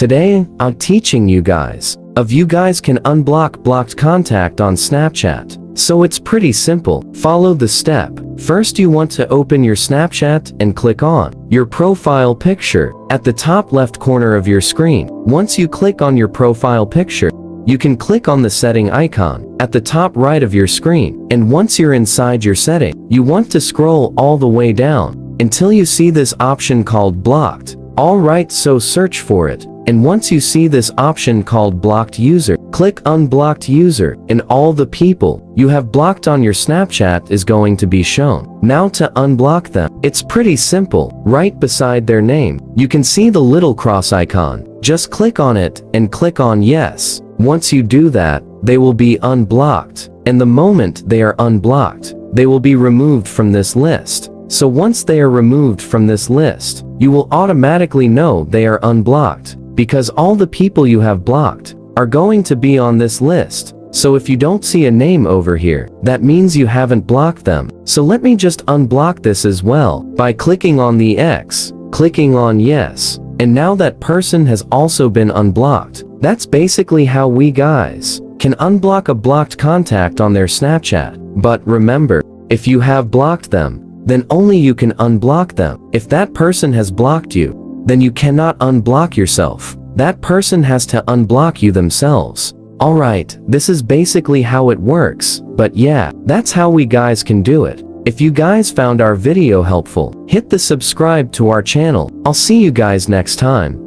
Today, I'm teaching you guys can unblock blocked contact on Snapchat. So it's pretty simple. Follow the step. First, you want to open your Snapchat and click on your profile picture at the top left corner of your screen. Once you click on your profile picture, you can click on the setting icon at the top right of your screen. And once you're inside your setting, you want to scroll all the way down until you see this option called blocked. Alright, so search for it. And once you see this option called blocked user, click unblocked user, and all the people you have blocked on your Snapchat is going to be shown. Now to unblock them, it's pretty simple. Right beside their name, you can see the little cross icon. Just click on it and click on yes. Once you do that, they will be unblocked. And the moment they are unblocked, they will be removed from this list. So once they are removed from this list, you will automatically know they are unblocked, because all the people you have blocked are going to be on this list. So if you don't see a name over here, that means you haven't blocked them. So let me just unblock this as well by clicking on the X, clicking on yes, and now that person has also been unblocked. That's basically how we guys can unblock a blocked contact on their Snapchat. But remember, if you have blocked them, then only you can unblock them. If that person has blocked you, then you cannot unblock yourself. That person has to unblock you themselves. Alright, this is basically how it works, but yeah, that's how we guys can do it. If you guys found our video helpful, hit the subscribe to our channel. I'll see you guys next time.